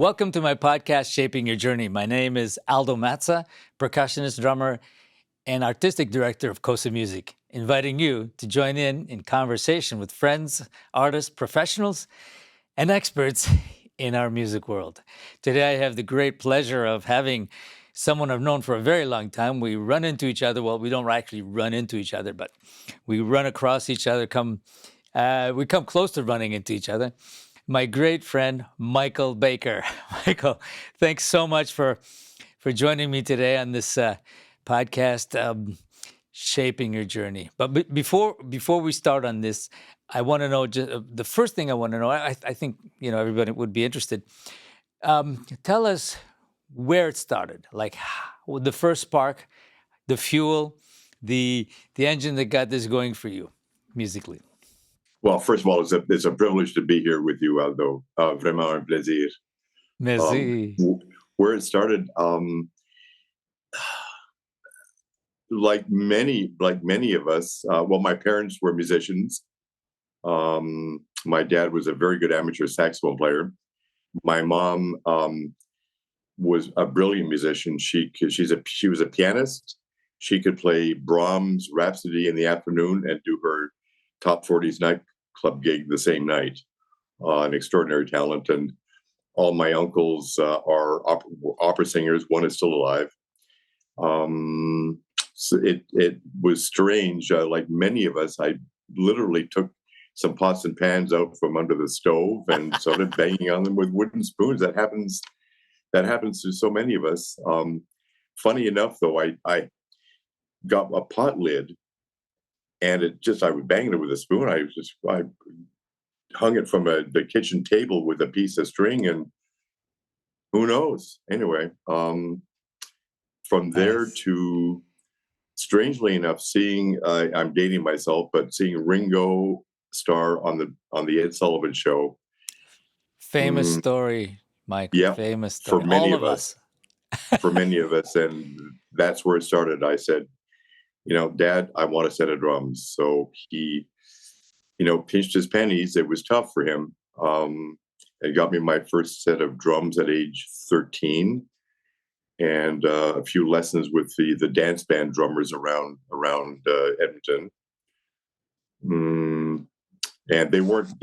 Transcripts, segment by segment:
Welcome to my podcast, Shaping Your Journey. My name is Aldo Matza, percussionist, drummer, and artistic director of Kosa Music, inviting you to join in conversation with friends, artists, professionals, and experts in our music world. Today, I have the great pleasure of having someone I've known for a very long time. We run into each other. Well, we don't actually run into each other, but we run across each other, we come close to running into each other. My great friend, Michael Baker. Michael, thanks so much for joining me today on this podcast, Shaping Your Journey. But before we start on this, I want to know, the first thing I want to know, I think everybody would be interested. Tell us where it started, like the first spark, the fuel, the engine that got this going for you musically. Well, first of all, it's a privilege to be here with you, Aldo. Vraiment un plaisir. Merci. Where it started, like many of us. Well, my parents were musicians. My dad was a very good amateur saxophone player. My mom was a brilliant musician. She was a pianist. She could play Brahms' Rhapsody in the afternoon and do her top 40s nightclub gig the same night. An extraordinary talent, and all my uncles are opera singers. One is still alive. So it was strange. Like many of us, I literally took some pots and pans out from under the stove and started banging on them with wooden spoons. That happens to so many of us. Funny enough, though, I got a pot lid, and I was banging it with a spoon. I hung it from the kitchen table with a piece of string, and who knows? Anyway, from there to, strangely enough, seeing I'm dating myself, but seeing Ringo Starr on the Ed Sullivan Show. Famous story, Mike. Yeah, famous story. For many all of us. For many of us, and that's where it started. I said, Dad, I want a set of drums. So he, pinched his pennies. It was tough for him. It got me my first set of drums at age 13, and a few lessons with the dance band drummers around Edmonton. And they weren't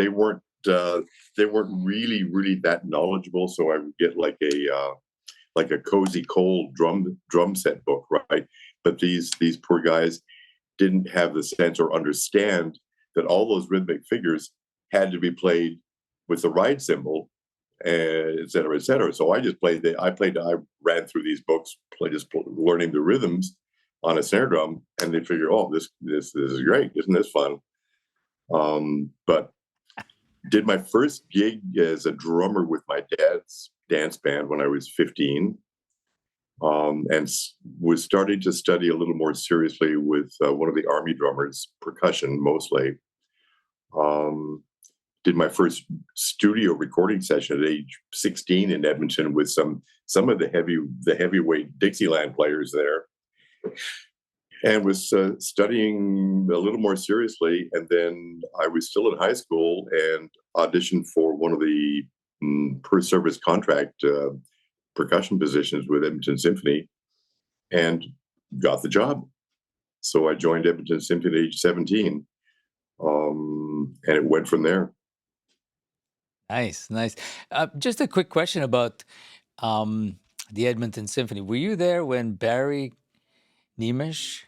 really that knowledgeable. So I would get like a Cozy Cole drum set book, right? But these poor guys didn't have the sense or understand that all those rhythmic figures had to be played with the ride cymbal, et cetera, et cetera. So I just I ran through these books, learning the rhythms on a snare drum, and they figure, oh, this is great. Isn't this fun? But did my first gig as a drummer with my dad's dance band when I was 15. And was starting to study a little more seriously with one of the Army drummers, percussion mostly. Did my first studio recording session at age 16 in Edmonton with some of the heavyweight Dixieland players there, and was studying a little more seriously. And then I was still in high school and auditioned for one of the per service contract percussion positions with Edmonton Symphony, and got the job. So I joined Edmonton Symphony at age 17, and it went from there. Nice. Just a quick question about the Edmonton Symphony. Were you there when Barry Nemish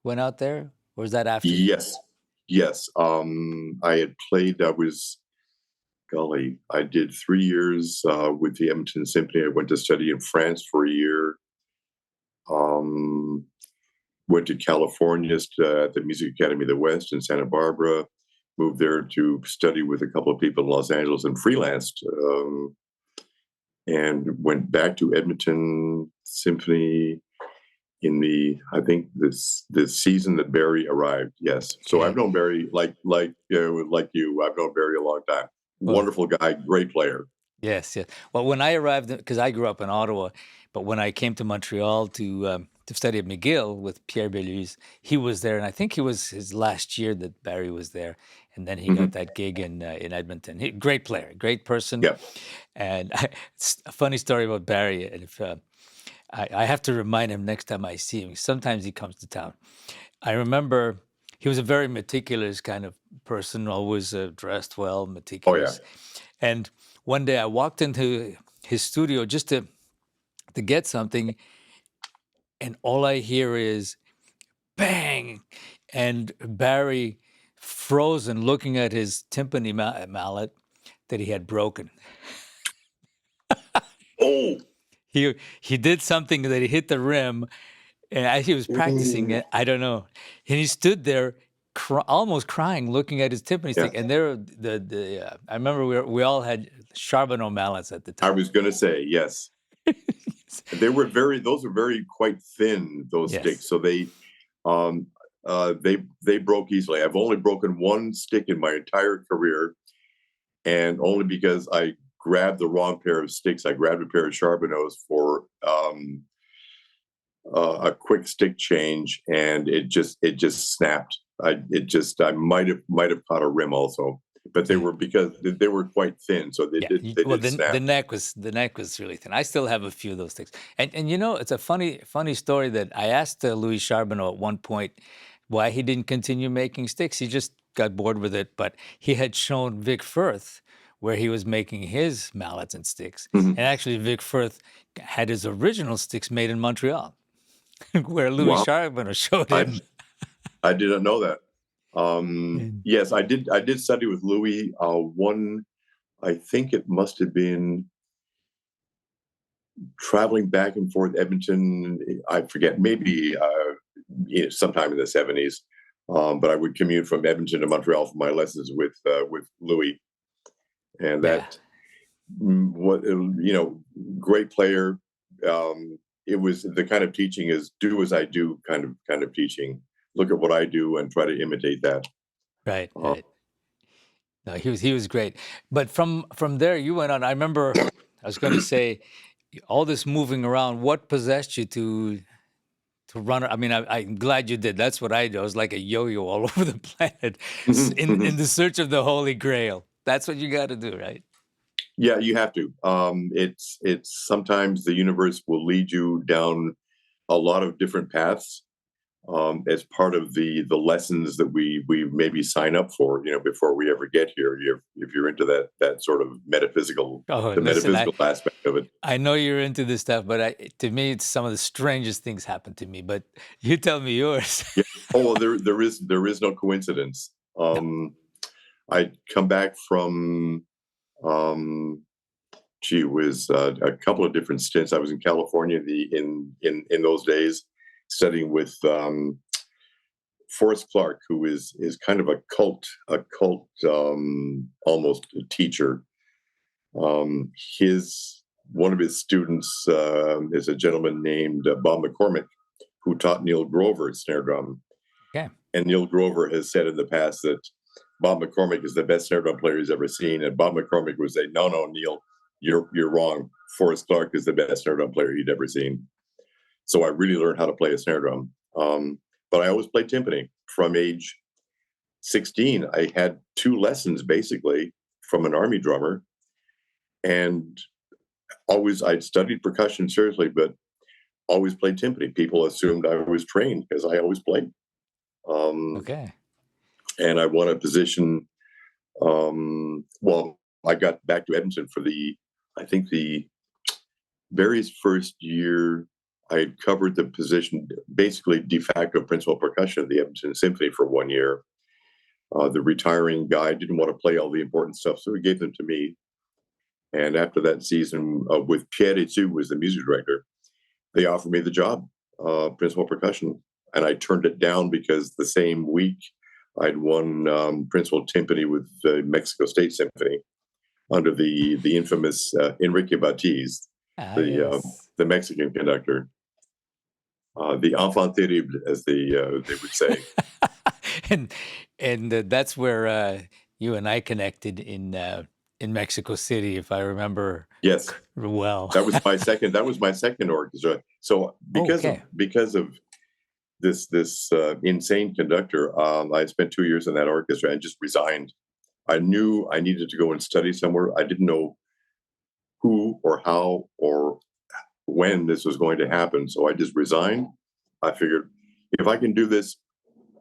went out there, or was that after? Yes. I had played. I did 3 years with the Edmonton Symphony. I went to study in France for a year. Went to California at the Music Academy of the West in Santa Barbara. Moved there to study with a couple of people in Los Angeles and freelanced. And went back to Edmonton Symphony in this season that Barry arrived. Yes. So I've known Barry like you. I've known Barry a long time. Wonderful guy, great player. Yes. Well, when I arrived, because I grew up in Ottawa, but when I came to Montreal to study at McGill with Pierre Beluse, he was there, and I think it was his last year that Barry was there. and then he got Hmm. that gig in Edmonton. Great player, great person, Yeah. and it's a funny story about Barry. And if I have to remind him next time I see him. Sometimes he comes to town. I remember he was a very meticulous kind of person, always dressed well, Oh yeah. meticulous. And one day I walked into his studio just to get something, and all I hear is bang, and Barry frozen, looking at his timpani mallet that he had broken. Oh. He did something that he hit the rim, and as he was practicing Ooh. it, I don't know, and he stood there almost crying, looking at his timpani Yeah. stick. And there, I remember we all had Charbonneau mallets at the I time. was going to say yes. Those were very quite thin, those Yes. sticks. So um, they broke easily. I've only broken one stick in my entire career, and only because I grabbed the wrong pair of sticks. I grabbed a pair of Charbonneaus for a quick stick change, and it just snapped. I might have caught a rim also, but they Yeah. were because they were quite thin, so Yeah. they Well, did the snap. neck was really thin. I still have a few of those things. And you know, it's a funny story that I asked Louis Charbonneau at one point why he didn't continue making sticks. He just got bored with it. But he had shown Vic Firth where he was making his mallets and sticks. Mhm. And actually, Vic Firth had his original sticks made in Montreal, where Louis Wow, Charbonneau showed I him. I didn't know that. And Yes, I did study with Louis. I think it must have been traveling back and forth Edmonton. I forget, maybe sometime in the 70s. But I would commute from Edmonton to Montreal for my lessons with Louis, and yeah, that what great player. It was the kind of teaching is do as I do kind of teaching. Look at what I do and try to imitate that. right, Uh, right. No, he was great. But from there, you went on. I remember I was going to say all this moving around. What possessed you to run? I mean, I'm glad you did. That's what I do. I was like a yo-yo all over the planet, mhm, in mhm. the search of the Holy Grail. That's what you got to do, right? Yeah, you have to. It's sometimes the universe will lead you down a lot of different paths as part of the lessons that we maybe sign up for. Before we ever get here, if you're into that sort of metaphysical, Oh, the listen, metaphysical aspect of it. I know you're into this stuff, but to me, it's some of the strangest things happen to me. But you tell me yours. Yeah. Oh, well, there is no coincidence. No. I come back from um, gee whiz, a couple of different stints. I was in California in those days, studying with Forrest Clark, who is kind of a cult almost a teacher. His One of his students is a gentleman named Bob McCormick, who taught Neil Grover snare drum. Okay. And Neil Grover has said in the past that Bob McCormick is the best snare drum player he's ever seen. And Bob McCormick would say, "No, no, Neil, you're wrong. Forrest Clark is the best snare drum player he'd ever seen." So I really learned how to play a snare drum. But I always played timpani from age 16. I had two lessons basically from an army drummer, and always I'd studied percussion seriously, but always played timpani. People assumed I was trained because I always played. Um, Okay. and I won a position. Well, I got back to Edmonton for I think the very first year I had covered the position, basically de facto principal percussion of the Edmonton Symphony for 1 year. The retiring guy didn't want to play all the important stuff, so he gave them to me. And after that season, with Pierre Etu, who was the music director, they offered me the job, principal percussion, and I turned it down because the same week I'd won principal timpani with the Mexico State Symphony under the infamous Enrique Batiz, Ah, the uh, yes. the Mexican conductor, the enfant terrible, as they would say. and that's where you and I connected in Mexico City, if I remember Yes, well. that was my second. That was my second orchestra. So Oh, okay. because of this insane conductor. I spent 2 years in that orchestra and just resigned. I knew I needed to go and study somewhere. I didn't know who or how or when this was going to happen, so I just resigned. I figured if I can do this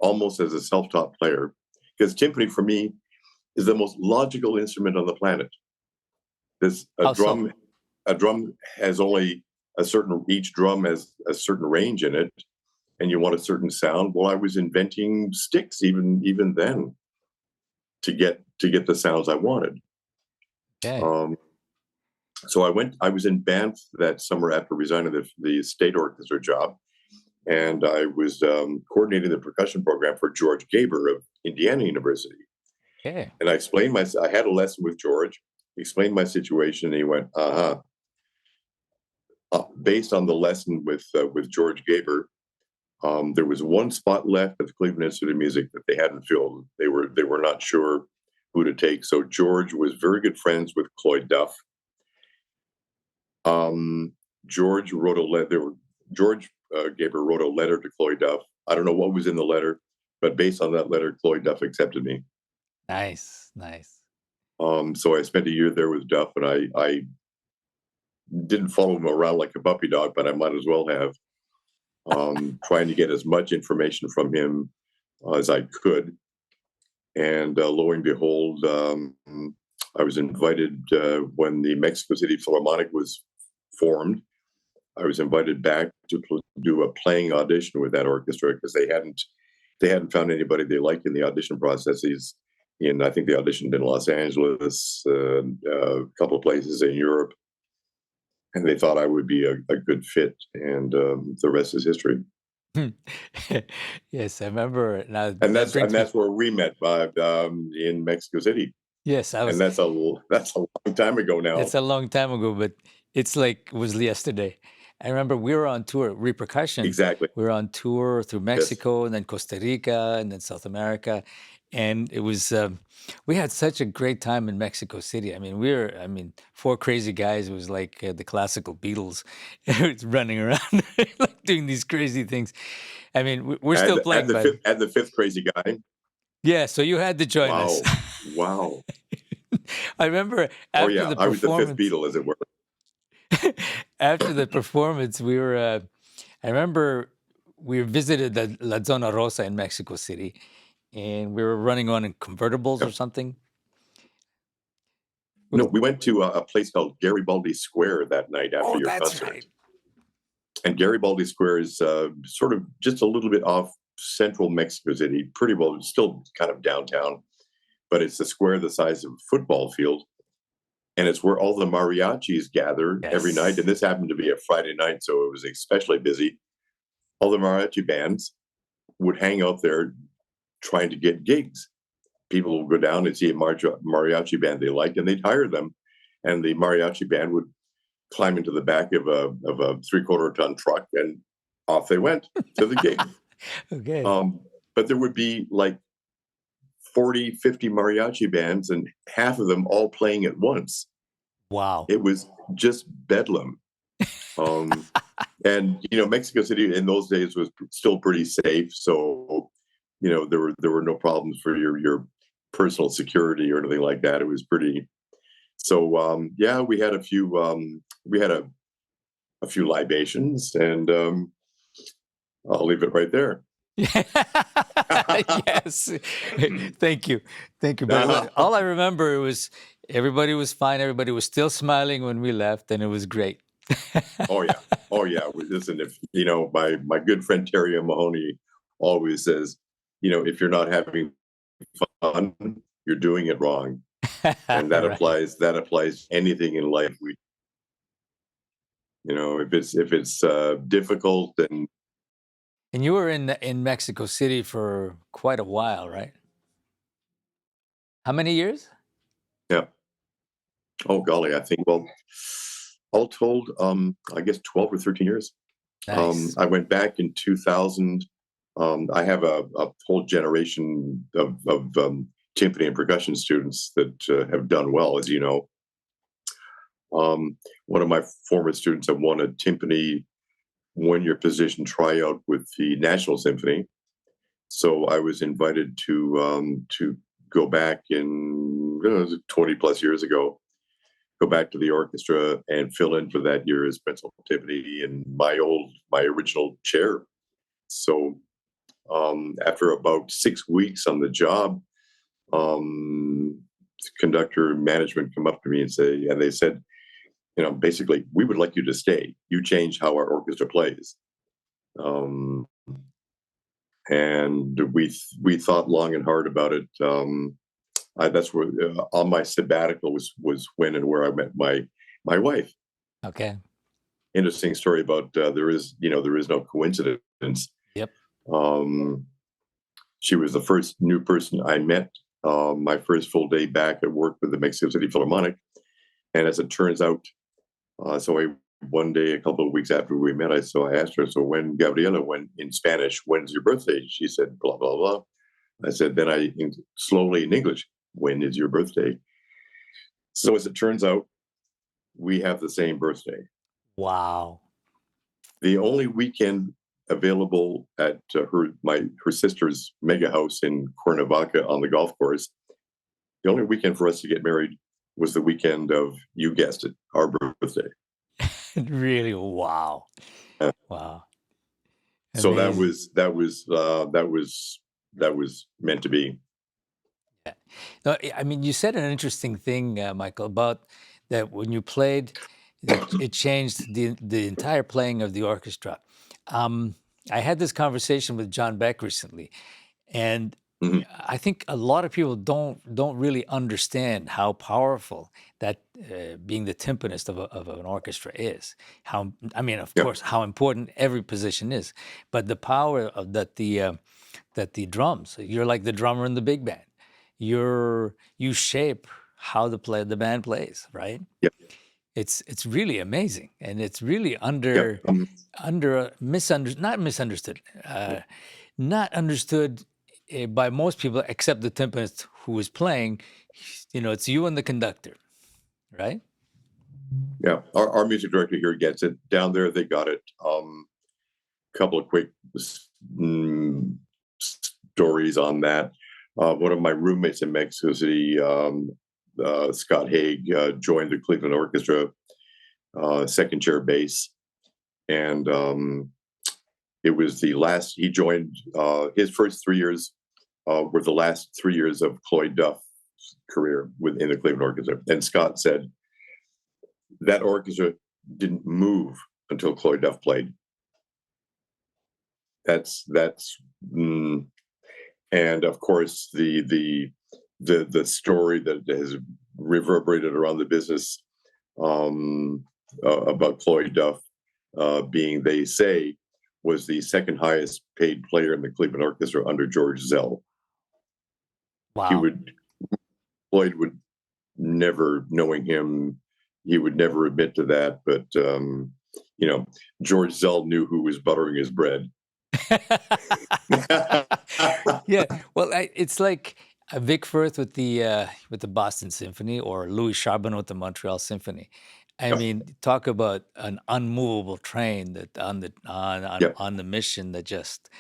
almost as a self-taught player, because timpani for me is the most logical instrument on the planet. This How so? a drum has only each drum has a certain range in it, and you want a certain sound. Well, I was inventing sticks even then to get the sounds I wanted. Okay. Um, so I was in Banff that summer after resigning the state orchestra job, and I was coordinating the percussion program for George Gaber of Indiana University. Okay. And I had a lesson with George, explained my situation, and he went, based on the lesson with George Gaber, there was one spot left at the Cleveland Institute of Music that they hadn't filled. They were not sure who to take. So George was very good friends with Cloyd Duff. George wrote a letter. George Gaber wrote a letter to Cloyd Duff. I don't know what was in the letter, but based on that letter, Cloyd Duff accepted me. Nice. Nice. So I spent a year there with Duff, and I didn't follow him around like a puppy dog, but I might as well have. Trying to get as much information from him as I could. And lo and behold, I was invited when the Mexico City Philharmonic was formed. I was invited back to do a playing audition with that orchestra because they hadn't found anybody they liked in the audition processes. And I think they auditioned in Los Angeles, a couple of places in Europe, and they thought I would be a good fit. And the rest is history. Yes, I remember. Now And that brings me. that's where we met, in Mexico City. Yes, And that's a long time ago now. It's a long time ago, but it's like it was yesterday. I remember we were on tour, Repercussion. Exactly. We were on tour through Yes. Mexico and then Costa Rica and then South America. And it was, we had such a great time in Mexico City. I mean, four crazy guys. It was like the classical Beatles running around, like doing these crazy things. I mean, we're still playing, but And the fifth crazy guy. yeah, so you had to join us. Wow. I remember Oh after yeah, the I was the fifth performance. Beatle, as it were. After the performance, we were. I remember we visited the La Zona Rosa in Mexico City, and we were running on in convertibles or Yeah. something. No, we went to a place called Garibaldi Square that night after your That's concert. right. And Garibaldi Square is sort of just a little bit off central Mexico City, pretty well, still kind of downtown, but it's a square the size of a football field. And it's where all the mariachis gather every night. And this happened to be a Friday night, so it was especially busy. All the mariachi bands would hang out there trying to get gigs. People would go down and see a mariachi band they liked, and they'd hire them. And the mariachi band would climb into the back of a 3/4-ton truck, and off they went to the gig. Okay. But there would be like 40, 50 mariachi bands, and half of them all playing at once. Wow. It was just bedlam. And Mexico City in those days was still pretty safe, so there were no problems for your personal security or anything like that. It was pretty. So yeah, we had a few libations, and I'll leave it right there. Yes. Thank you. But all I remember was everybody was fine. Everybody was still smiling when we left, and it was great. Oh yeah. Listen, if my good friend Terry Mahoney always says, if you're not having fun, you're doing it wrong, and that Right. applies. That applies to anything in life. If it's difficult and. And you were in Mexico City for quite a while, right? How many years? Yeah. Oh golly, I think, well, all told, I guess 12 or 13 years. Nice. I went back in 2000. I have a whole generation of timpani and percussion students that have done well, as you know. One of my former students have won a timpani one-year position tryout with the National Symphony. So I was invited to go back in 20 plus years ago, go back to the orchestra and fill in for that year as principal timpani in my original chair. So after about 6 weeks on the job, conductor management come up to me and they said, basically, we would like you to stay. You change how our orchestra plays. And we thought long and hard about it. That's where on my sabbatical was when and where I met my wife. Okay. Interesting story about there is no coincidence. Yep. She was the first new person I met. My first full day back at work with the Mexico City Philharmonic, and as it turns out, one day a couple of weeks after we met, I asked her, so when Gabriela, when in Spanish, when's your birthday? She said blah blah blah. I said then slowly in English, when is your birthday? So as it turns out, we have the same birthday. Wow. The only weekend available at her sister's mega house in Cuernavaca on the golf course, the only weekend for us to get married was the weekend of, you guessed it, our birthday. Really? Wow. Yeah. Wow. So Amazing. that was meant to be. Yeah. No, I mean, you said an interesting thing, Michael, about that when you played, it changed the entire playing of the orchestra. I had this conversation with John Beck recently, and Mhm. I think a lot of people don't really understand how powerful that being the timpanist of an orchestra is. How, I mean, of Yeah. course, how important every position is, but the power of that the drums. You're like the drummer in the big band. You shape how the band plays, right? Yeah. It's really amazing, and it's really Yeah. not misunderstood, not understood by most people except the timpanist who is playing. It's you and the conductor, right? Yeah. Our music director here gets it. Down there, they got it. Couple of quick stories on that. One of my roommates in Mexico City, Scott Haig, joined the Cleveland Orchestra, second chair bass, and it was he joined his first 3 years were the last 3 years of Cloyd Duff's career within the Cleveland Orchestra. And Scott said that orchestra didn't move until Cloyd Duff played. That's and of course the story that has reverberated around the business about Cloyd Duff being, they say, was the second highest paid player in the Cleveland Orchestra under George Zell. Wow. Floyd would never, knowing him, he would never admit to that. But George Zell knew who was buttering his bread. Yeah. Well, it's like Vic Firth with the Boston Symphony, or Louis Charbonneau with the Montreal Symphony. I mean, talk about an unmovable train that on the mission that just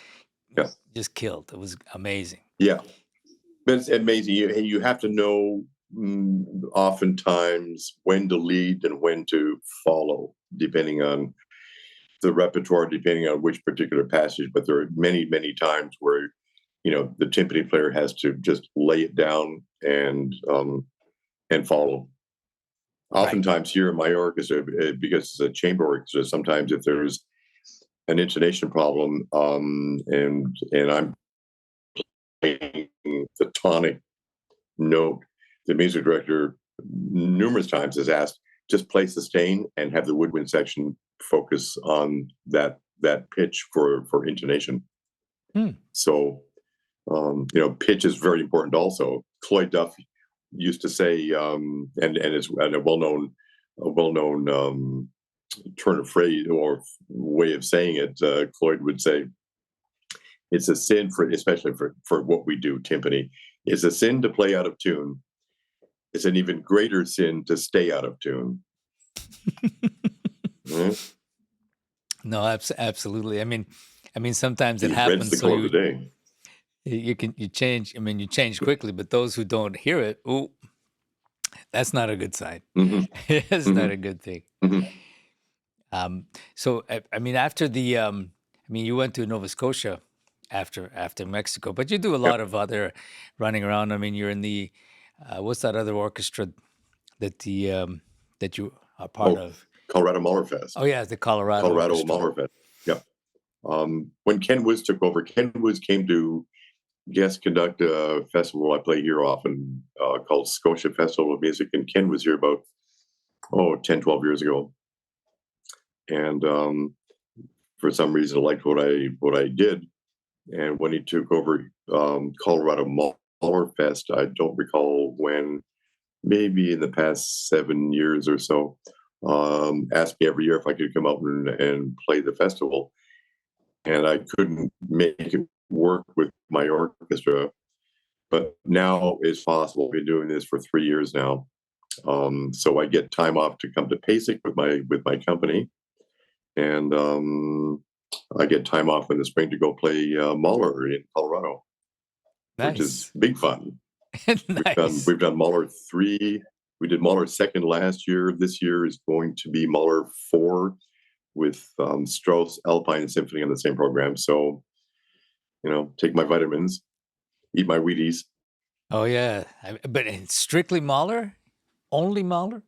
killed. It was amazing. Yeah. But it's amazing. You have to know oftentimes when to lead and when to follow, depending on the repertoire, depending on which particular passage. But there are many, many times where, the timpani player has to just lay it down and follow. Oftentimes here in my orchestra, because it's a chamber orchestra, sometimes if there's an intonation problem and I'm playing the tonic note, the music director numerous times has asked, just play sustain and have the woodwind section focus on that pitch for intonation. So pitch is very important also. Cloyd Duff used to say, and it's a well-known turn of phrase or way of saying it. Cloyd would say, it's a sin especially for what we do, timpani. It's a sin to play out of tune. It's an even greater sin to stay out of tune. No, absolutely. I mean, sometimes it Rent's happens. the So color of the day. you change. I mean, you change quickly, but those who don't hear it, oh, that's not a good sign. Hmm. It's not Hmm. a good thing. Hmm. So I mean, after the I mean, you went to Nova Scotia after Mexico, but you do a Yep. lot of other running around. I mean, you're in the what's that other orchestra that you are part Oh, of? Colorado Muller Fest. Oh yeah, the Colorado Colorado Orchestra. Muller Fest. Yep. When Ken Wiz took over, Ken Wiz came to guest conduct a festival I play here often called Scotia Festival of Music, and Ken was here about 10, 12 years ago, and for some reason liked what I did. And when he took over Colorado Muller Fest, I don't recall when, maybe in the past 7 years or so, asked me every year if I could come out and play the festival. And I couldn't make it work with my orchestra, but now it's possible. I've been doing this for 3 years now. So I get time off to come to PASIC with my company, and I get time off in the spring to go play Mahler in Colorado, which is Nice, big fun. nice. We've done Mahler 3. We did Mahler 2nd last year. This year is going to be Mahler 4 with Strauss Alpine Symphony on the same program. So, take my vitamins, eat my Wheaties. Oh yeah, but it's strictly Mahler, only Mahler.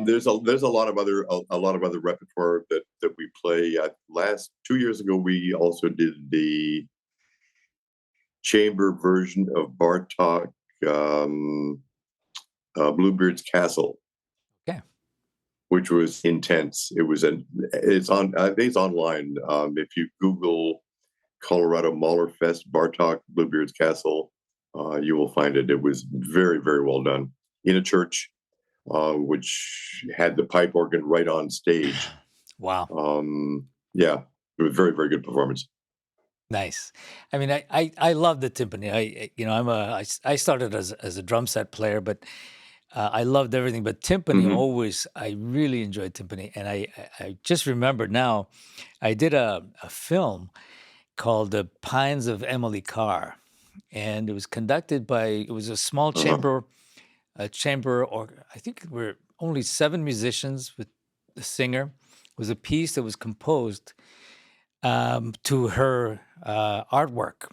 There's a lot of other repertoire that we play. Last 2 years ago, we also did the chamber version of Bartok, um, Bluebeard's Castle, Okay. which was intense. I think it's online. If you Google Colorado Mahler Fest Bartok Bluebeard's Castle, you will find it. It was very, very well done in a church, which had the pipe organ right on stage. Wow. Yeah, it was very, very good performance. Nice. I mean, I love the timpani. I started as a drum set player, but I loved everything. But timpani Hmm. always, I really enjoyed timpani, and I just remembered now, I did a film called The Pines of Emily Carr, and it was conducted by it was a small Uh-huh. chamber, or I think we're only 7 musicians with the singer. It was a piece that was composed to her artwork,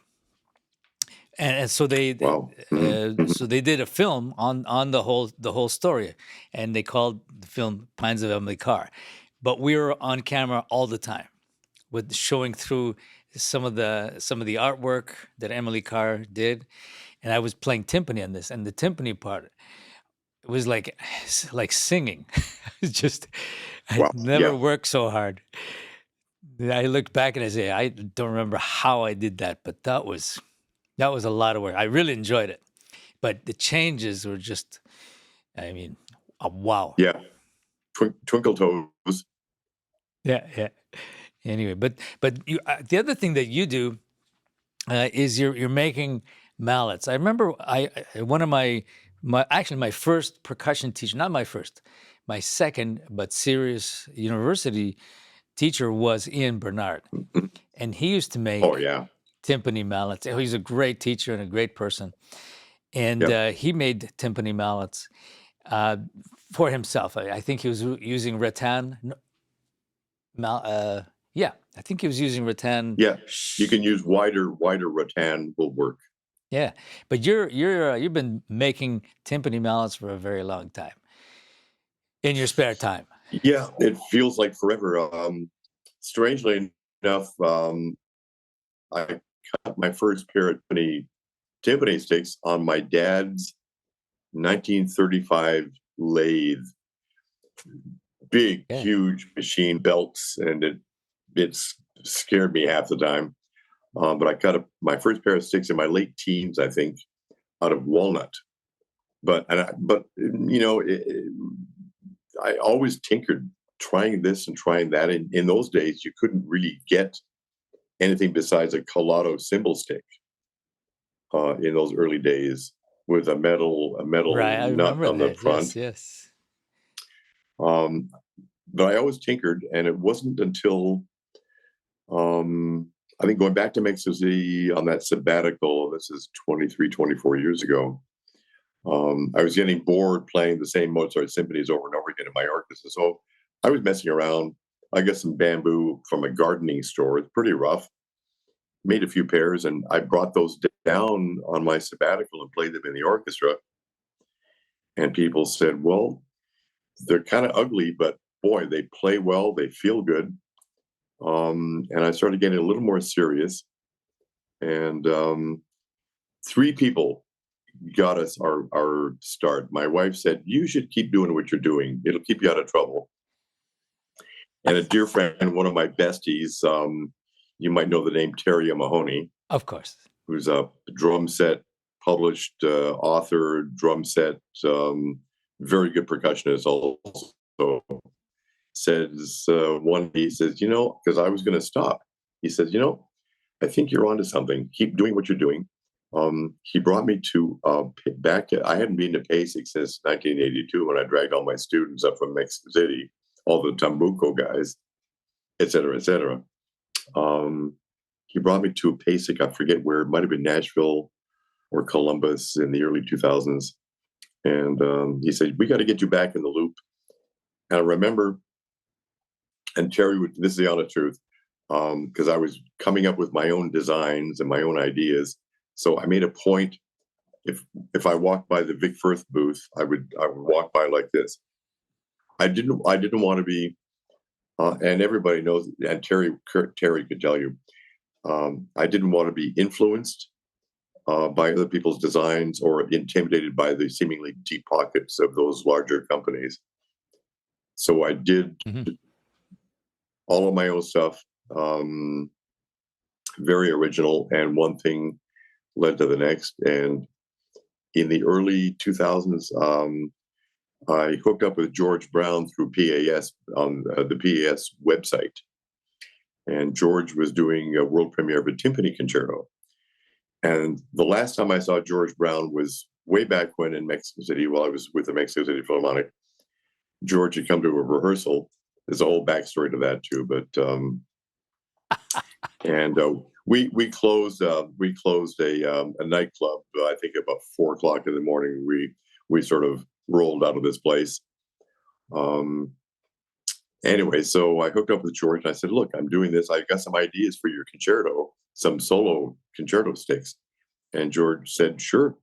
and so Wow. Hmm. Hmm. they did a film on the whole story, and they called the film Pines of Emily Carr. But we were on camera all the time with showing through some of the artwork that Emily Carr did, and I was playing timpani on this, and the timpani part, it was like singing. It's just I Wow. never Yeah. worked so hard. I look back and I say, I don't remember how I did that, but that was a lot of work. I really enjoyed it, but the changes were just, I mean, wow. Yeah. Twinkle Toes. Yeah, yeah. Anyway, but the other thing that you do is you're making mallets. I remember one of my actually my first percussion teacher, not my first, my second, but serious university teacher was Ian Bernard, Mhm. and he used to Oh make yeah. timpani mallets. Oh, he's a great teacher and a great person, and Yep. he made timpani mallets uh, for himself. I think he was using rattan. Yeah, I think he was using rattan. Yeah. You can use wider rattan will work. Yeah, but you've been making timpani mallets for a very long time in your spare time. Yeah, it feels like forever. Strangely enough, I cut my first pair of timpani sticks on my dad's 1935 lathe, big, Yeah, huge machine belts, and it's scared me half the time. But I cut my first pair of sticks in my late teens, I think, out of walnut. But I always tinkered, trying this and trying that. In those days, you couldn't really get anything besides a Colado cymbal stick in those early days with a metal right. I nut remember on the that. front. Yes, yes. Um, but I always tinkered, and it wasn't until I think going back to Mexico City on that sabbatical, this is 23, 24 years ago, I was getting bored playing the same Mozart symphonies over and over again in my orchestra. So I was messing around. I got some bamboo from a gardening store. It's pretty rough. Made a few pairs, and I brought those down on my sabbatical and played them in the orchestra. And people said, well, they're kind of ugly, but boy, they play well. They feel good. And I started getting a little more serious. And three people got us our start. My wife said, you should keep doing what you're doing. It'll keep you out of trouble. And a dear friend, one of my besties, you might know the name Terry Mahoney. Of course. Who's a drum set published author, drum set, very good percussionist also. Says he says, because I was going to stop. He says, I think you're onto something. Keep doing what you're doing. He brought me to I hadn't been to PASIC since 1982 when I dragged all my students up from Mexico City, all the Tambuco guys, et cetera, et cetera. He brought me to PASIC, I forget where, it might have been Nashville or Columbus in the early 2000s. And he said, we got to get you back in the loop. And I remember, and Terry, this is the honest truth, because I was coming up with my own designs and my own ideas. So I made a point, if I walked by the Vic Firth booth, I would walk by like this. I didn't want to be, and everybody knows, and Terry could tell you, I didn't want to be influenced by other people's designs or intimidated by the seemingly deep pockets of those larger companies. So I did all of my own stuff, very original, and one thing led to the next. And in the early 2000s, I hooked up with George Brown through PAS on the PAS website. And George was doing a world premiere of a timpani concerto. And the last time I saw George Brown was way back when in Mexico City, while I was with the Mexico City Philharmonic. George had come to a rehearsal. There's a whole backstory to that too, but we closed a nightclub. I think about 4:00 in the morning. We sort of rolled out of this place. Anyway, so I hooked up with George and I said, look, I'm doing this. I got some ideas for your concerto, some solo concerto sticks. And George said, sure.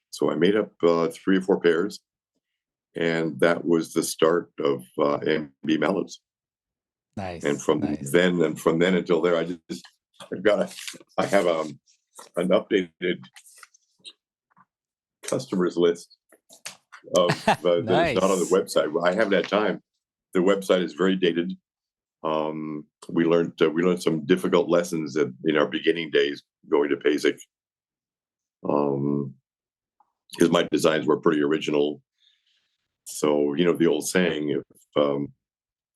So I made up 3 or 4 pairs. And that was the start of MB Mallets. Nice. And from then until there, I have an updated customers list of that's not on the website. I haven't had time. The website is very dated. We learned some difficult lessons in our beginning days going to PASIC, because my designs were pretty original. So the old saying,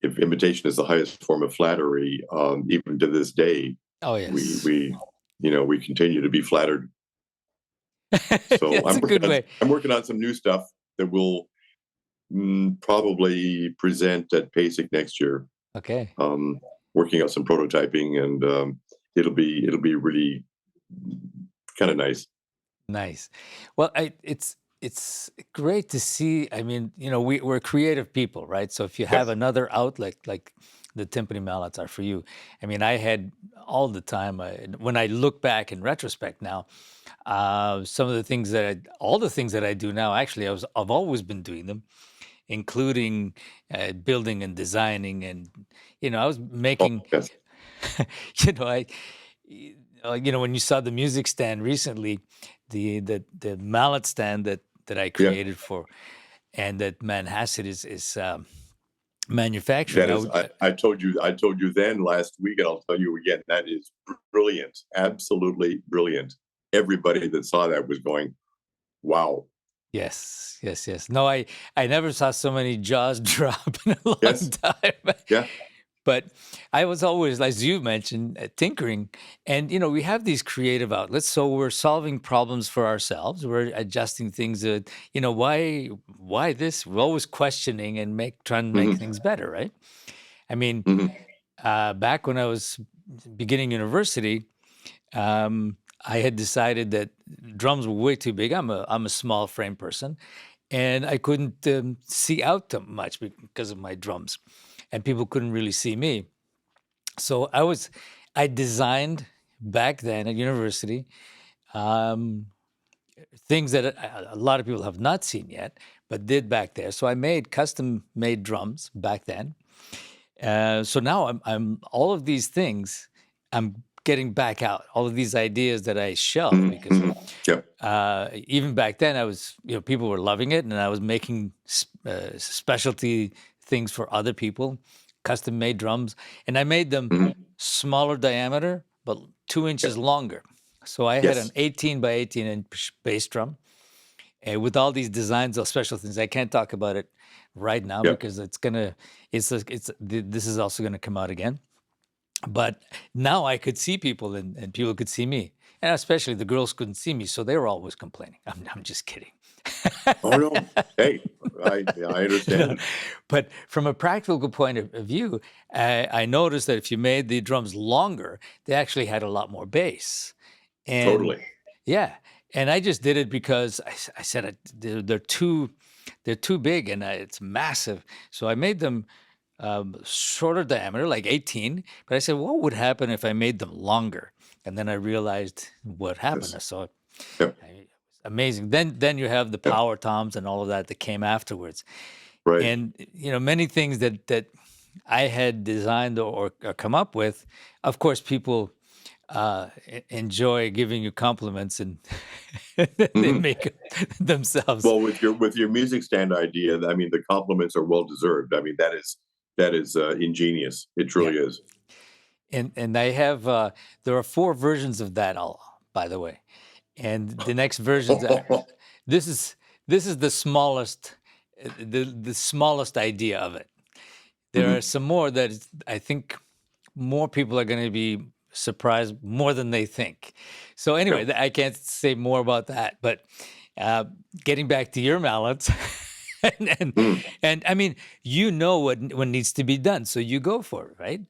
if imitation is the highest form of flattery, even to this day, oh yes, we continue to be flattered. So I'm working on some new stuff that will probably present at PASIC next year. Okay. Working out some prototyping, and it'll be really kind of nice. Nice. Well, it's great to see. I mean, we're creative people, right? So if you have another outlet like the timpani mallets are for you, I mean, I had all the time. When I look back in retrospect now, some of the things all the things that I do now, actually, I've always been doing them, including building and designing, and I was making. Oh, yes. When you saw the music stand recently, the mallet stand that I created for, and that Manhasset is manufacturing. I told you then last week, and I'll tell you again. That is brilliant, absolutely brilliant. Everybody that saw that was going, "Wow." Yes. No, I never saw so many jaws drop in a long time. Yeah. But I was always, as you mentioned, tinkering. And, we have these creative outlets. So we're solving problems for ourselves. We're adjusting things that, why this? We're always questioning and trying to make things better, right? I mean, back when I was beginning university, I had decided that drums were way too big. I'm a small frame person, and I couldn't see out too much because of my drums, and people couldn't really see me. So I designed back then at university um, things that a lot of people have not seen yet, but did back there. So I made custom made drums back then. So now I'm all of these things I'm getting back out. All of these ideas that I shelved because Yep. even back then I was, people were loving it, and I was making specialty things for other people, custom made drums, and I made them smaller diameter but 2 inches longer. So I had an Yes. 18 by 18 inch bass drum, and with all these designs of special things. I can't talk about it right now Yep. because this is also gonna come out again. But now I could see people, and people could see me, and especially the girls couldn't see me, so they were always complaining. I'm just kidding. Oh no. Hey, I understand. But from a practical point of view, I noticed that if you made the drums longer, they actually had a lot more bass. And Totally. yeah, and I just did it because I said they're too big, and it's massive. So I made them shorter diameter, like 18. But I said, what would happen if I made them longer? And then I realized what happened. Yes. So Yep. amazing. Then you have the Yep. power toms and all of that came afterwards. Right. And many things that I had designed or come up with. Of course, people enjoy giving you compliments, and they make it themselves. Well, with your music stand idea, I mean, the compliments are well deserved. I mean, that is ingenious. It Yeah, truly is. and I have there are 4 versions of that, all by the way, and the next versions. This is the smallest, the smallest idea of it. There are some more that I think more people are going to be surprised more than they think. So anyway, Yep. I can't say more about that. But getting back to your mallets, and I mean, what needs to be done, so you go for it, right?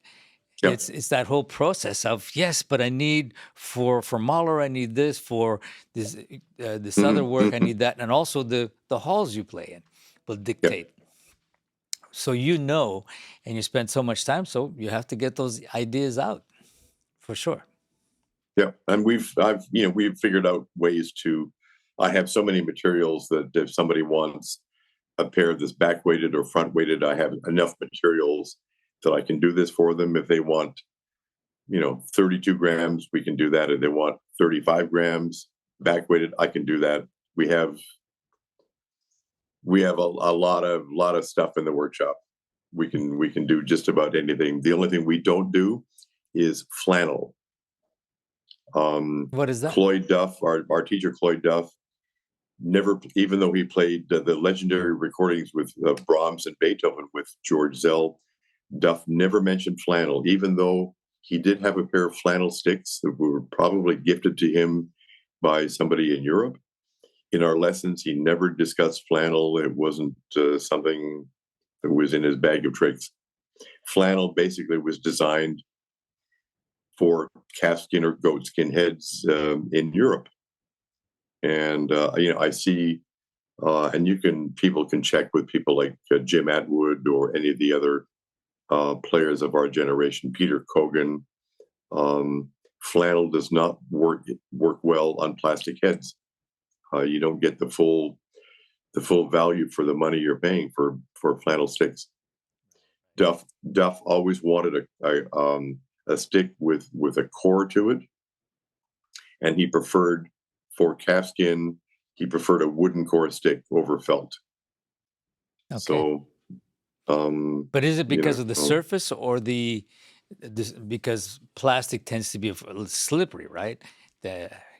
Yep. It's that whole process of, yes, but I need for Mahler, I need this for this other work, I need that, and also the halls you play in will Yep. dictate. So and you spend so much time, so you have to get those ideas out for sure. Yeah, and we've figured out ways to. I have so many materials that if somebody wants a pair that's back weighted or front weighted, I have enough materials that I can do this for them. If they want, 32 grams, we can do that. If they want 35 grams back weighted, I can do that. We have a lot of stuff in the workshop. We can do just about anything. The only thing we don't do is flannel. What is that? Cloyd Duff, our teacher Cloyd Duff, never, even though he played the legendary recordings with Brahms and Beethoven with George Zell, Duff never mentioned flannel, even though he did have a pair of flannel sticks that were probably gifted to him by somebody in Europe. In our lessons, he never discussed flannel. It wasn't something that was in his bag of tricks. Flannel basically was designed for calfskin or goatskin heads in Europe. And I see, and people can check with people like Jim Atwood or any of the other players of our generation, Peter Kogan. Flannel does not work well on plastic heads. You don't get the full value for the money you're paying for flannel sticks. Duff always wanted a stick with a core to it, and he preferred, for calfskin, he preferred a wooden core stick over felt. Okay. So, but is it because of the surface or because plastic tends to be a little slippery, right?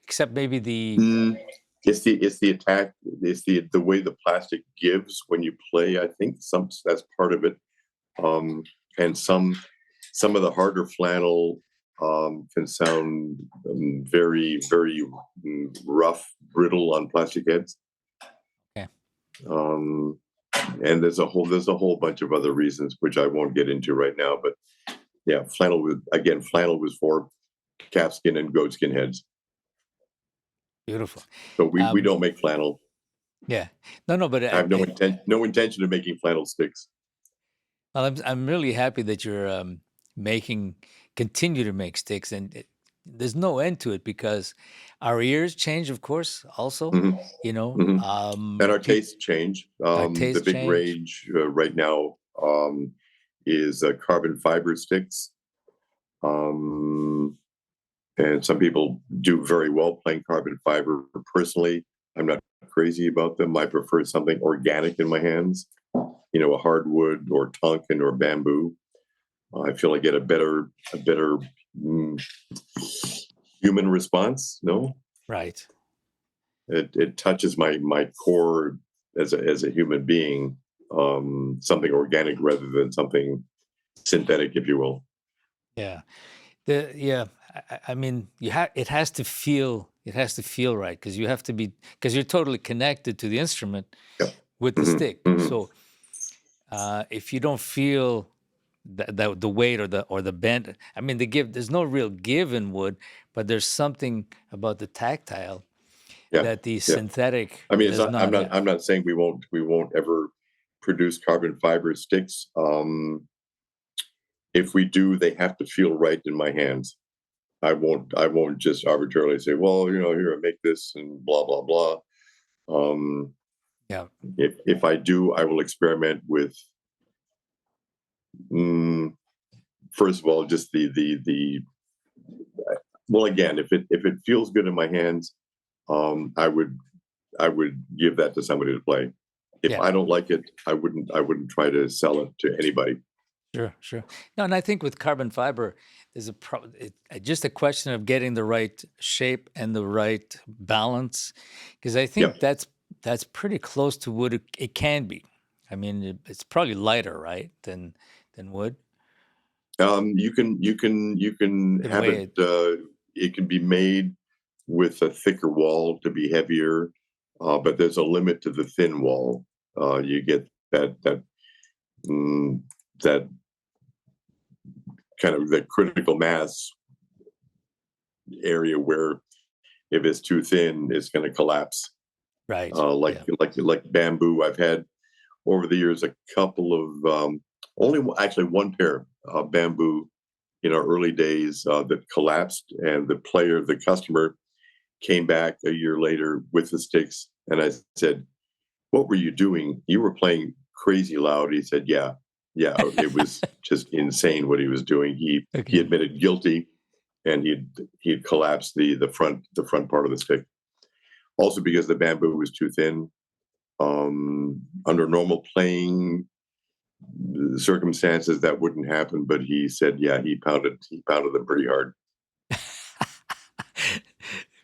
Except maybe it's the attack. It's the way the plastic gives when you play. I think that's part of it. And some of the harder flannel can sound very, very rough, brittle on plastic heads. Okay. And there's a whole bunch of other reasons which I won't get into right now. But yeah, flannel was for calfskin and goatskin heads. Beautiful. So we Um, don't make flannel. yeah. No, but I have no intention of making flannel sticks. well, I'm really happy that you're continue to make sticks, and there's no end to it because our ears change, of course. Also, Hmm. Hmm. And our tastes change. our The tastes big change. rage right now is carbon fiber sticks. Um, and some people do very well playing carbon fiber. Personally, I'm not crazy about them. I prefer something organic in my hands, a hardwood or tonkin or bamboo. I feel I get a better mm, human response. No, Right. it touches my core as a human being. Something organic rather than something synthetic, if you will. Yeah. Yeah. I mean, it has to feel right because you have to be because you're totally connected to the instrument Yeah. with the Hmm. stick. Hmm. So if you don't feel the weight or the bend, I mean, there's no real give in wood, but there's something about the tactile Yeah. that the Yeah. synthetic I mean, does I'm not not. have. I'm not saying we won't ever produce carbon fiber sticks. If we do, they have to feel right in my hands. I won't just arbitrarily say, well, here I make this and blah blah blah. Um, Yeah. if I do, I will experiment with. Mm, First of all, just the well, again, if it feels good in my hands, I would give that to somebody to play. If Yeah. I don't like it, I wouldn't try to sell it to anybody. Sure. Sure. No, and I think with carbon fiber, there's just a question of getting the right shape and the right balance, because I Yeah. think that's pretty close to wood. It can be. I mean, it's probably lighter, right, than wood. You can Can have weigh it. it. It can be made with a thicker wall to be heavier, but there's a limit to the thin wall. You get mm, that kind of the critical mass area where if it's too thin, it's going to collapse. Right. Like Yeah. like bamboo. I've had over the years a couple of actually one pair of bamboo in our early days that collapsed, and the customer came back a year later with the sticks, and I said, "What were you doing? You were playing crazy loud." He said, "Yeah, yeah, it was just insane what he was doing." He Okay. admitted guilty, and he'd collapsed the front part of the stick. Also, because the bamboo was too thin. Under normal playing circumstances, that wouldn't happen. But he said, yeah, he pounded them pretty hard.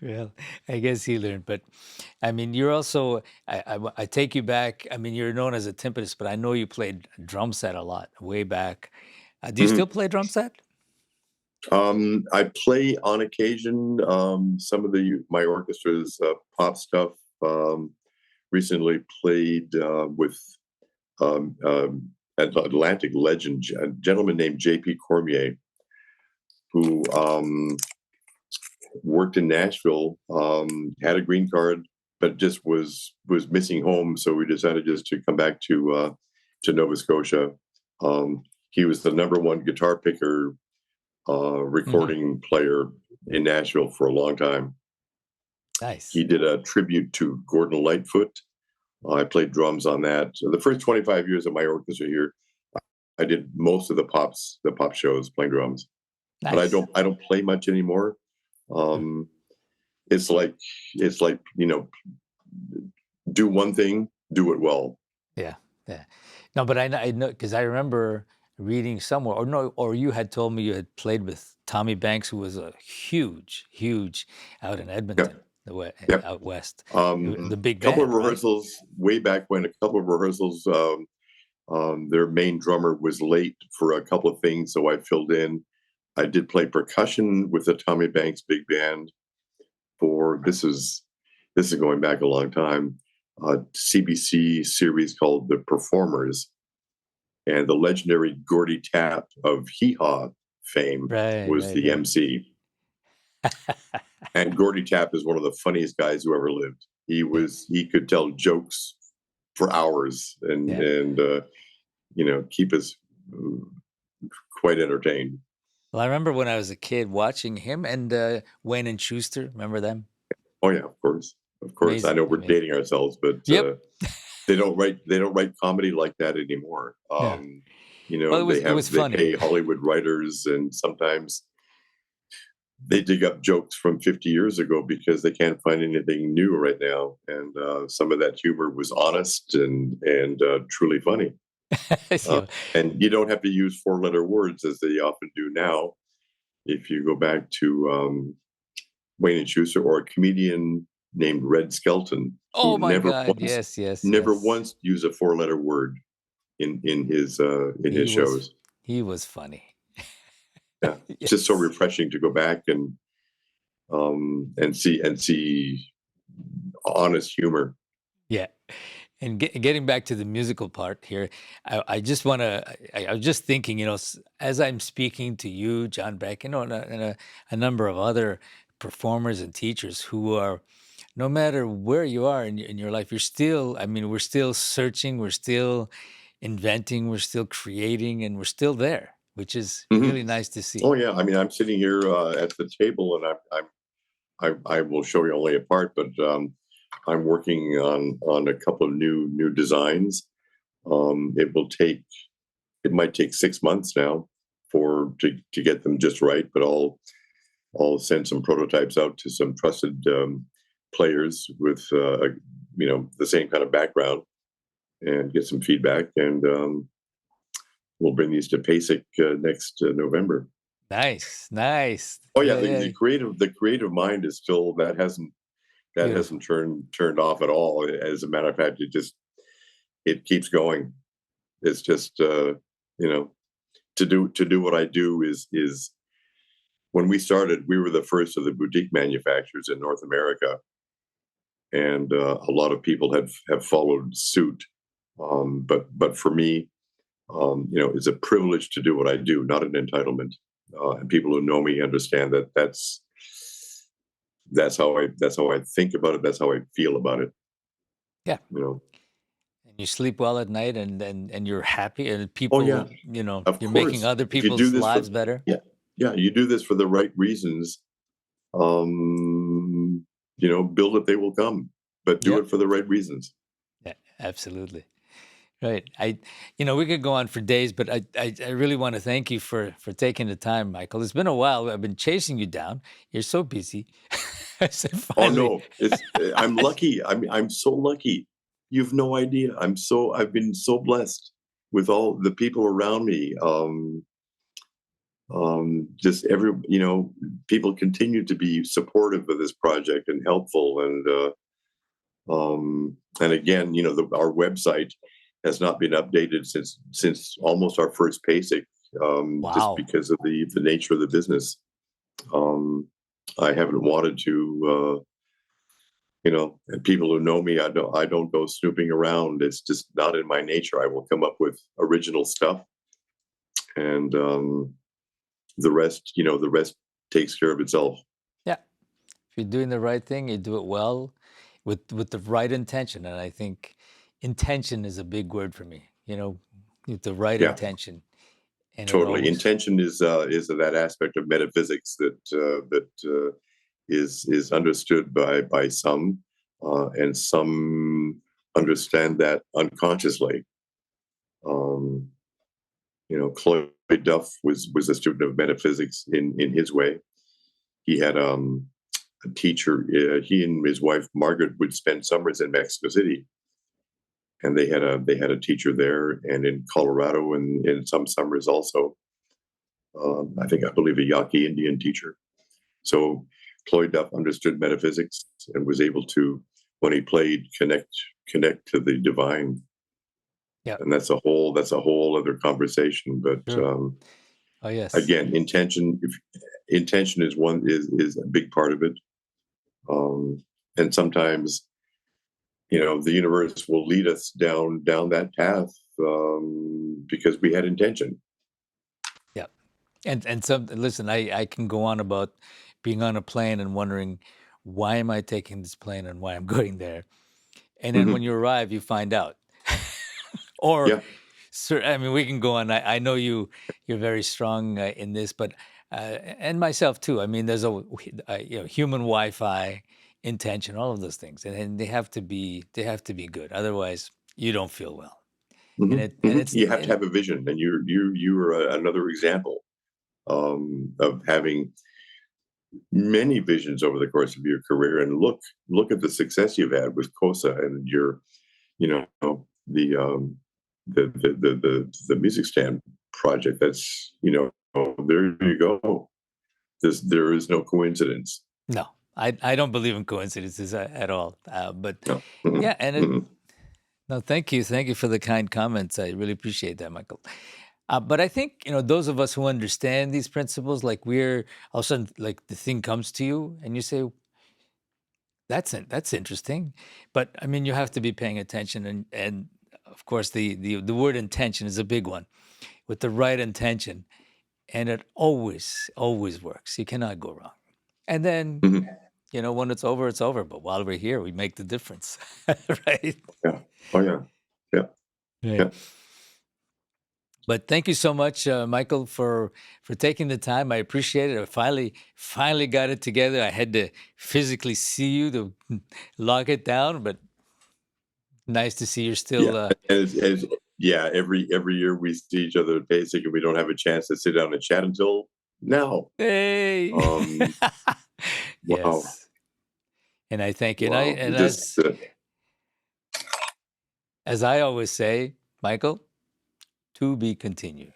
Well, I guess he learned, but I mean, you're also. I take you back. I mean, you're known as a timpanist, but I know you played drum set a lot way back. Do you Mhm. still play drum set? I play on occasion some of my orchestra's pop stuff. Um, Recently played with Atlantic legend, a gentleman named J.P. Cormier, who worked in Nashville, had a green card, but just was missing home. So we decided just to come back to Nova Scotia. He was the number one guitar picker, Hmm. recording player in Nashville for a long time. He Nice. did a tribute to Gordon Lightfoot. I played drums on that. So the first 25 years of my orchestra here, I did most of the pop shows playing drums. But I Nice. don't I don't play much anymore. Mm. Um, it's like do one thing, do it well. Yeah. Yeah. No, but I know because I remember reading somewhere, or no, or you had told me you had played with Tommy Banks, who was a huge out in Yeah, Edmonton, yeah. out west, the Um, big Couple of band, right? rehearsals way back when. A couple of rehearsals. Their main drummer was late for a couple of things, so I filled in. I did play percussion with the Tommy Banks big band for this is going back a long time. CBC series called The Performers, and the legendary Gordy Tapp of Hee Haw fame Right, was right, the right. MC. And Gordy Tapp is one of the funniest guys who ever lived. Yeah, He could tell jokes for hours yeah. and keep us quite entertained. Well, I remember when I was a kid watching him and Wayne and Schuster. Remember them? Oh yeah, of course, of course. I Amazing, know we're amazing. dating ourselves, but Yep. they don't write comedy like that anymore. Yeah. Well, it was They funny. pay Hollywood writers, and sometimes they dig up jokes from 50 years ago because they can't find anything new right now. And some of that humor was honest and truly funny. Yeah. And you don't have to use four-letter words as they often do now. If you go back to Wayne and Schuster, or a comedian named Red Skelton, Oh who my God. Yes, yes, never yes. once used a four-letter word in He his was shows. he was funny. Yeah, it's just so Yes. refreshing to go back and see honest humor. Yeah. And getting back to the musical part here, I just want to. I was just thinking, as I'm speaking to you, John Beck, and a number of other performers and teachers who are, no matter where you are in your life, you're still. I mean, we're still searching, we're still inventing, we're still creating, and we're still there, which is Mhm. really nice to see. Oh yeah, I mean, I'm sitting here at the table, and I will show you only a part, but I'm working on a couple of new designs. It might take 6 months now to get them just right, but I'll send some prototypes out to some trusted players with the same kind of background and get some feedback, and we'll bring these to PASIC next November. Nice, nice. Oh yeah, Yeah, yeah. the creative mind is still that Beautiful. hasn't turned off at all. As a matter of fact, it keeps going. It's just you know to do what I do is when we started, we were the first of the boutique manufacturers in North America, and a lot of people have followed suit. But for me, it's a privilege to do what I do, not an entitlement. And people who know me understand that that's how I think about it. That's how I feel about it. Yeah. You know. And you sleep well at night, and you're happy, and Oh yeah, people, of you're making course. other If you do people's this for lives better. Yeah, yeah, you do this for the right reasons. Build it, they will come, but do Yep. it for the right reasons. Yeah, absolutely. Right. We could go on for days, but I really want to thank you for taking the time, Michael. It's been a while. I've been chasing you down. You're so busy. So Oh finally, no, I'm lucky. I'm so lucky. You've no idea. I've been so blessed with all the people around me. Just people continue to be supportive of this project and helpful, and again, our website has not been updated since almost our first PASIC, just wow. because of the nature of the business. I haven't wanted to. And people who know me, I don't go snooping around. It's just not in my nature. I will come up with original stuff, and the rest takes care of itself. Yeah. If you're doing the right thing, you do it well, with the right intention. And I think intention is a big word for me. With the right Yeah, intention, and it totally. always. Intention is that aspect of metaphysics that is understood by some, and some understand that unconsciously. Um, Cloyd Duff was a student of metaphysics in his way. He had a teacher. He and his wife Margaret would spend summers in Mexico City, and they had a teacher there, and in Colorado, and in some summers also. I believe a Yaqui Indian teacher. So Cloyd Duff understood metaphysics and was able to, when he played, connect to the divine. Yeah. And that's a whole other conversation. But Sure. Oh yes. again, intention is a big part of it. And sometimes, the universe will lead us down that path, because we had intention. Yeah. And some listen, I can go on about being on a plane and wondering why am I taking this plane and why I'm going there. And then when Hmm. you arrive, you find out. Or, Yeah. sir, I mean, we can go on. I know you're very strong in this, but and myself too. I mean, there's human Wi-Fi, intention, all of those things, and they have to be good. Otherwise, you don't feel well. Hmm. And it and Hmm. it's You have to and have a vision, and you are another example of having many visions over the course of your career. And look at the success you've had with Kosa and your, you know, the music stand project. That's, there you go. There is no coincidence. no, I don't believe in coincidences at all. But No. Mm-mm, yeah, and mm-mm. no, thank you for the kind comments. I really appreciate that, Michael. But I think those of us who understand these principles, like we're all of a sudden like the thing comes to you, and you say, That's interesting." But I mean, you have to be paying attention, and of course, the word intention is a big one. With the right intention, and it always works. You cannot go wrong. And then Mhm. when it's over, it's over. But while we're here, we make the difference, right? Yeah. Oh yeah. Yeah. Right. Yeah. But thank you so much, Michael, for taking the time. I appreciate it. I finally got it together. I had to physically see you to lock it down, but nice to see you're Yeah. still. As yeah, every year we see each other at Basic, and we don't have a chance to sit down and chat until now. Hey. Um, wow. Yes, and I thank you. And I Wow. and Just as I always say, Michael, to be continued.